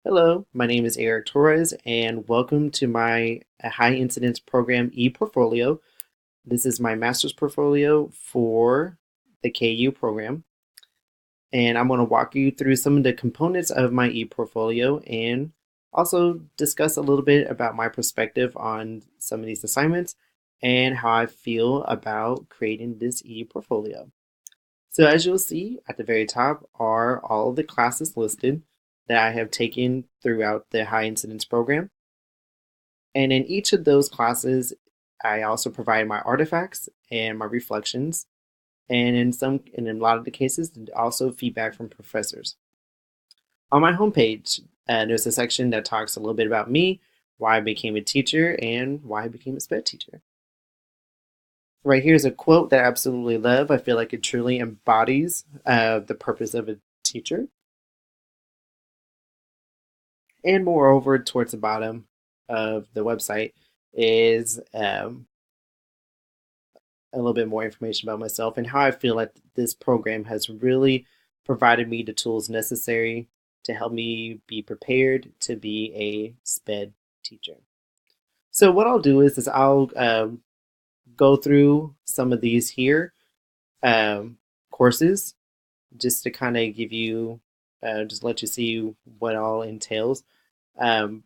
Hello, my name is Eric Torres, and welcome to my high incidence program ePortfolio. This is my master's portfolio for the KU program, and I'm going to walk you through some of the components of my ePortfolio and also discuss a little bit about my perspective on some of these assignments and how I feel about creating this ePortfolio. So as you'll see at the very top are all of the classes listed that I have taken throughout the high incidence program. And in each of those classes, I also provide my artifacts and my reflections, and in a lot of the cases, also feedback from professors. On my homepage, there's a section that talks a little bit about me, why I became a teacher, and why I became a SPED teacher. Right here is a quote that I absolutely love. I feel like it truly embodies the purpose of a teacher. And moreover, towards the bottom of the website is a little bit more information about myself and how I feel like this program has really provided me the tools necessary to help me be prepared to be a SPED teacher. So what I'll do is I'll go through some of these here courses just to kind of give you, just let you see what all entails. Um,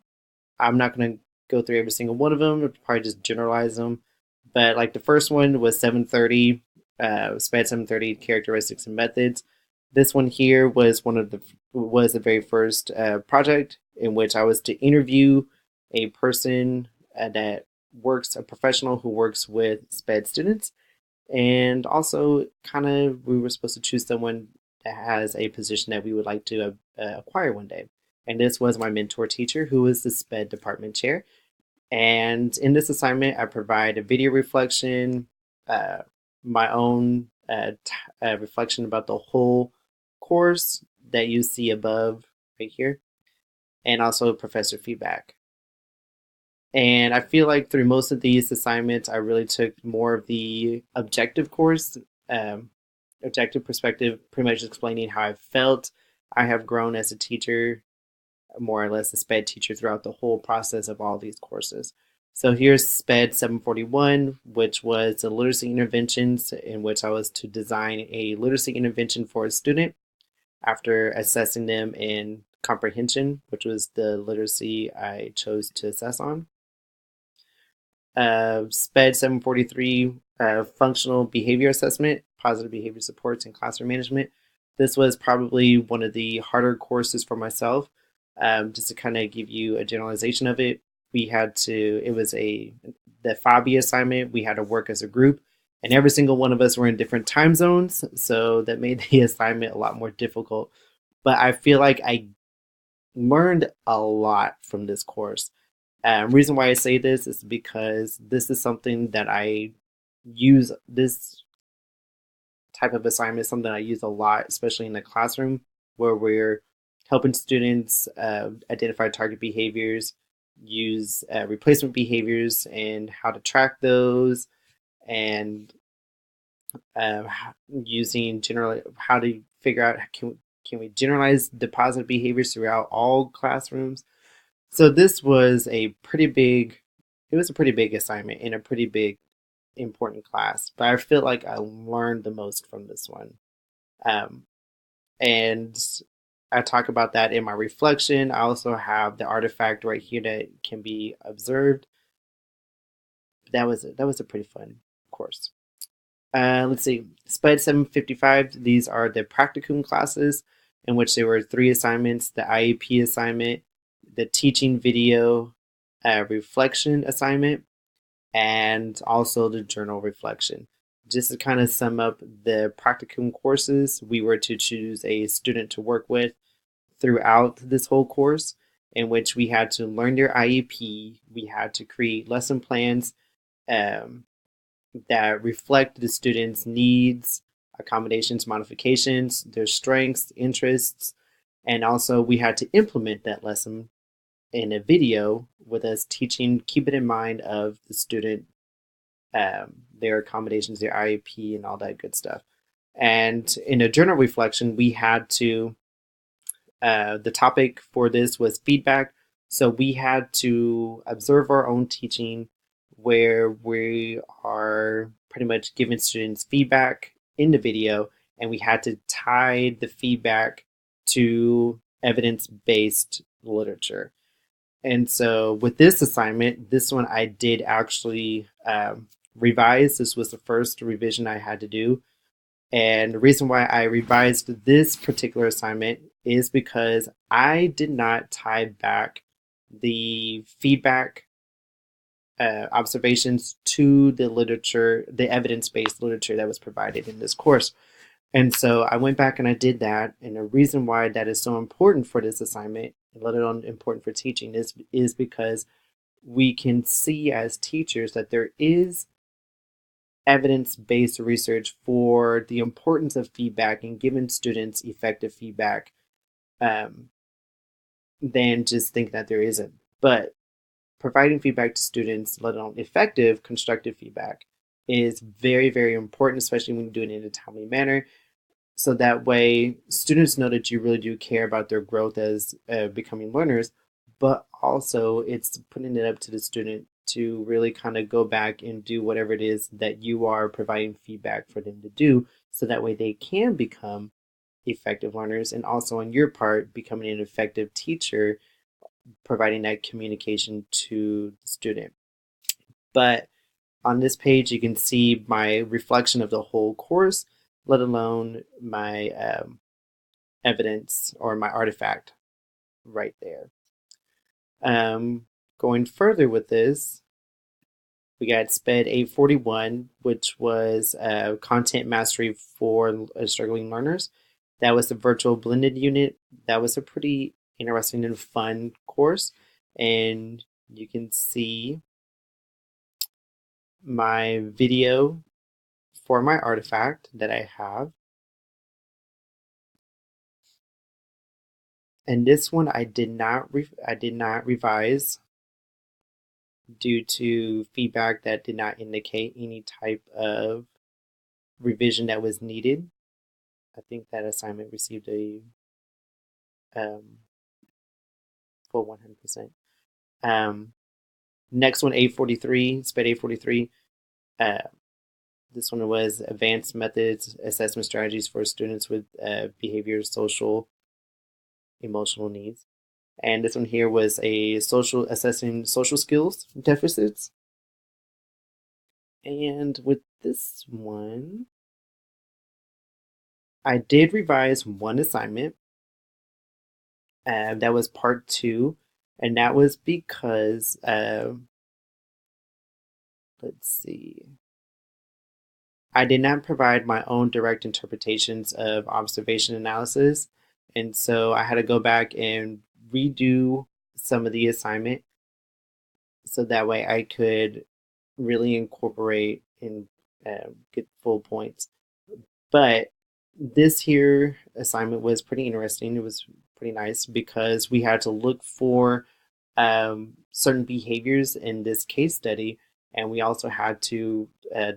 I'm not going to go through every single one of them. I'll probably just generalize them. But like the first one was 730, SPED 730 characteristics and methods. This one here was the very first project in which I was to interview a person a professional who works with SPED students, and also kind of we were supposed to choose someone that has a position that we would like to acquire one day. And this was my mentor teacher, who was the SPED department chair. And in this assignment, I provide a video reflection, uh, my own reflection about the whole course that you see above right here, and also professor feedback. And I feel like through most of these assignments, I really took more of the objective course, um, objective perspective, pretty much explaining how I felt. I have grown as a teacher, more or less a SPED teacher throughout the whole process of all these courses. So here's SPED 741, which was the literacy interventions, in which I was to design a literacy intervention for a student after assessing them in comprehension, which was the literacy I chose to assess on. SPED 743, functional behavior assessment, positive behavior supports, and classroom management. This was probably one of the harder courses for myself. Just to kind of give you a generalization of it, it was the FABI assignment, we had to work as a group, and every single one of us were in different time zones, so that made the assignment a lot more difficult. But I feel like I learned a lot from this course. Reason why I say this is because this is something that I use. This type of assignment is something I use a lot, especially in the classroom, where we're helping students identify target behaviors, use replacement behaviors, and how to track those, and uh, using generally how to figure out can we generalize the positive behaviors throughout all classrooms. So this was a pretty big, it was a pretty big assignment in a pretty big important class, but I feel like I learned the most from this one. Um, and I talk about that in my reflection. I also have the artifact right here that can be observed. That was a pretty fun course. Let's see, SPED 755. These are the practicum classes in which there were three assignments: the IEP assignment, the teaching video reflection assignment, and also the journal reflection. Just to kind of sum up the practicum courses, we were to choose a student to work with throughout this whole course, in which we had to learn their IEP, we had to create lesson plans um, that reflect the students' needs, accommodations, modifications, their strengths, interests, and also we had to implement that lesson in a video with us teaching, keep it in mind of the student, their accommodations, their IEP, and all that good stuff. And in a journal reflection, we had to The topic for this was feedback. So we had to observe our own teaching where we are pretty much giving students feedback in the video, and we had to tie the feedback to evidence-based literature. And so with this assignment, this one I did actually revise. This was the first revision I had to do. And the reason why I revised this particular assignment is because I did not tie back the feedback observations to the literature, the evidence-based literature that was provided in this course. And so I went back and I did that. And the reason why that is so important for this assignment, and let alone important for teaching, is because we can see as teachers that there is evidence-based research for the importance of feedback and giving students effective feedback than just think that there isn't. But providing feedback to students, let alone effective, constructive feedback, is very, very important, especially when you do it in a timely manner. So that way, students know that you really do care about their growth as becoming learners, but also it's putting it up to the student to really kind of go back and do whatever it is that you are providing feedback for them to do, so that way they can become effective learners, and also on your part, becoming an effective teacher, providing that communication to the student. But on this page, you can see my reflection of the whole course, let alone my evidence or my artifact right there. Going further with this, we got SPED 841, which was content mastery for struggling learners. That was the virtual blended unit. That was a pretty interesting and fun course. And you can see my video for my artifact that I have. And this one I did not revise due to feedback that did not indicate any type of revision that was needed. I think that assignment received a full 100%. Next one, 843, SPED 843. This one was advanced methods, assessment strategies for students with behavior, social, emotional needs. And this one here was a assessing social skills deficits. And with this one, I did revise one assignment. That was part 2, and that was because let's see, I did not provide my own direct interpretations of observation analysis, and so I had to go back and redo some of the assignment so that way I could really incorporate and get full points. But this here assignment was pretty interesting. It was pretty nice because we had to look for certain behaviors in this case study, and we also had to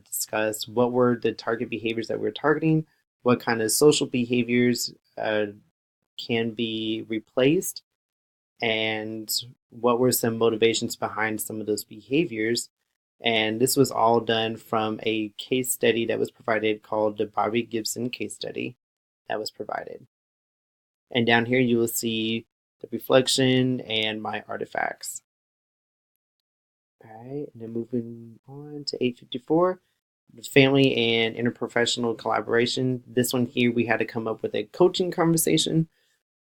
discuss what were the target behaviors that we were targeting, what kind of social behaviors can be replaced, and what were some motivations behind some of those behaviors. And this was all done from a case study that was provided called the Bobby Gibson case study that was provided. And down here you will see the reflection and my artifacts. All right, and then moving on to 854, the family and interprofessional collaboration. This one here, we had to come up with a coaching conversation.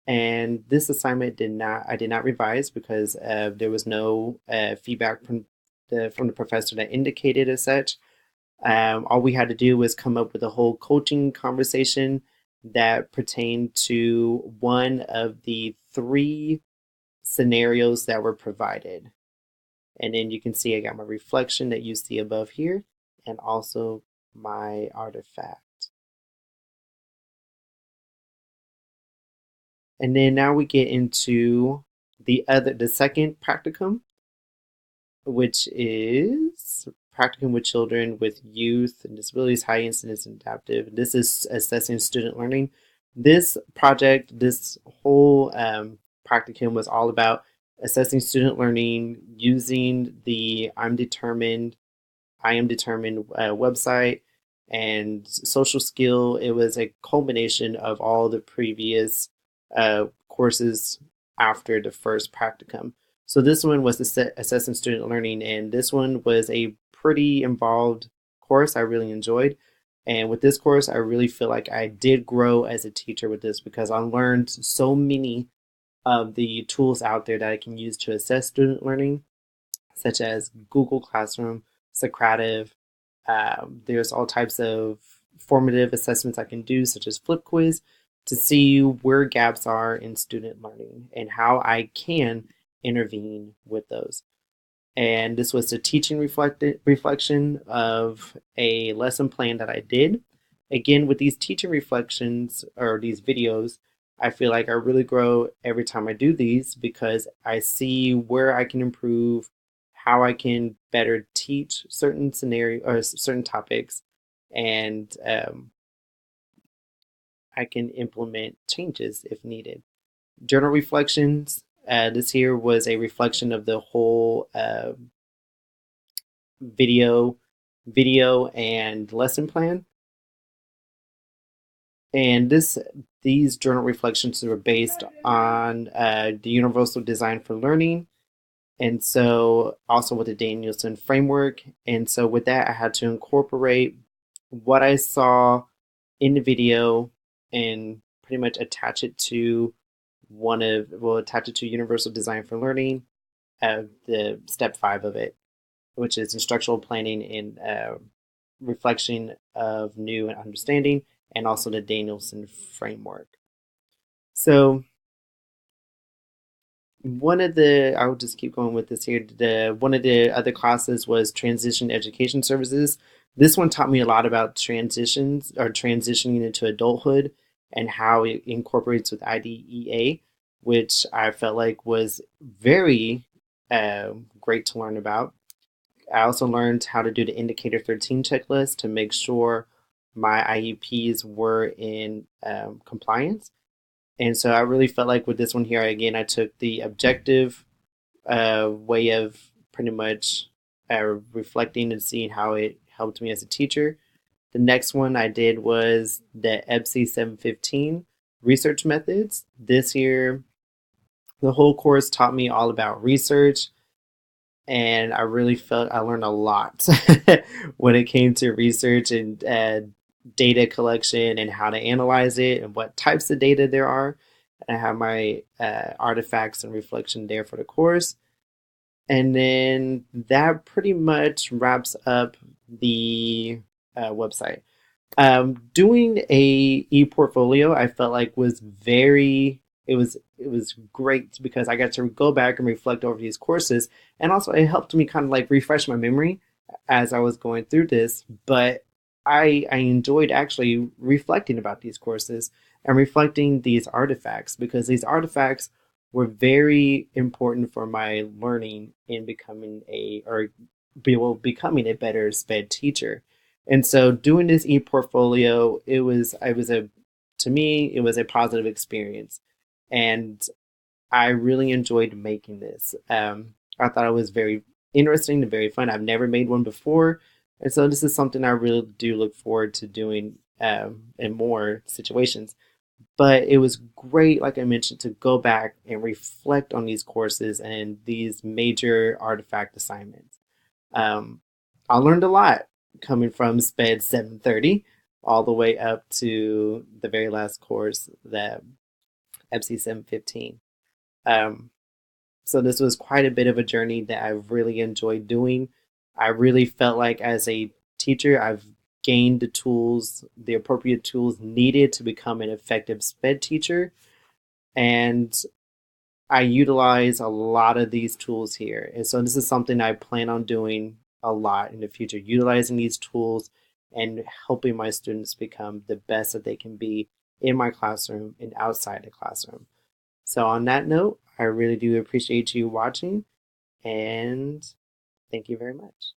And this assignment I did not revise because there was no feedback from the professor that indicated as such. All we had to do was come up with a whole coaching conversation that pertained to one of the 3 scenarios that were provided. And then you can see I got my reflection that you see above here, and also my artifact. And then now we get into the second practicum, which is practicum with children with youth and disabilities, high incidence and adaptive. This is assessing student learning. This project, this whole practicum was all about assessing student learning using the I am determined website and social skill. It was a culmination of all the previous courses after the first practicum. So this one was assessing student learning, and this one was a pretty involved course I really enjoyed. And with this course, I really feel like I did grow as a teacher with this because I learned so many of the tools out there that I can use to assess student learning, such as Google Classroom, Socrative. There's all types of formative assessments I can do, such as Flip Quiz, to see where gaps are in student learning and how I can intervene with those. And this was the teaching reflection of a lesson plan that I did. Again, with these teaching reflections or these videos, I feel like I really grow every time I do these because I see where I can improve, how I can better teach certain scenarios or certain topics, and I can implement changes if needed. Journal reflections. This here was a reflection of the whole video and lesson plan. And these journal reflections were based on the Universal Design for Learning, and so also with the Danielson framework. And so with that, I had to incorporate what I saw in the video and pretty much attach it to attach it to Universal Design for Learning, the step 5 of it, which is instructional planning and reflection of new and understanding, and also the Danielson framework. So I'll just keep going with this here. One of the other classes was Transition Education Services. This one taught me a lot about transitions or transitioning into adulthood and how it incorporates with IDEA, which I felt like was very great to learn about. I also learned how to do the Indicator 13 checklist to make sure my IEPs were in compliance. And so I really felt like with this one here, again, I took the objective way of pretty much reflecting and seeing how it helped me as a teacher. The next one I did was the EBSI 715 research methods. This year, the whole course taught me all about research, and I really felt I learned a lot when it came to research and data collection and how to analyze it and what types of data there are. And I have my artifacts and reflection there for the course. And then that pretty much wraps up the website. Doing a e-portfolio, I felt like was it was great because I got to go back and reflect over these courses, and also it helped me kind of like refresh my memory as I was going through this. But I enjoyed actually reflecting about these courses and reflecting these artifacts because these artifacts were very important for my learning in becoming a better SPED teacher. And so doing this e-portfolio, it was a to me it was a positive experience, and I really enjoyed making this. I thought it was very interesting and very fun. I've never made one before, and so this is something I really do look forward to doing in more situations. But it was great, like I mentioned, to go back and reflect on these courses and these major artifact assignments. Um, I learned a lot coming from SPED 730 all the way up to the very last course, the EBSI 715. Um, so this was quite a bit of a journey that I really enjoyed doing. I really felt like as a teacher, I've gained the tools, the appropriate tools needed to become an effective SPED teacher. And I utilize a lot of these tools here. And so this is something I plan on doing a lot in the future, utilizing these tools and helping my students become the best that they can be in my classroom and outside the classroom. So on that note, I really do appreciate you watching, and thank you very much.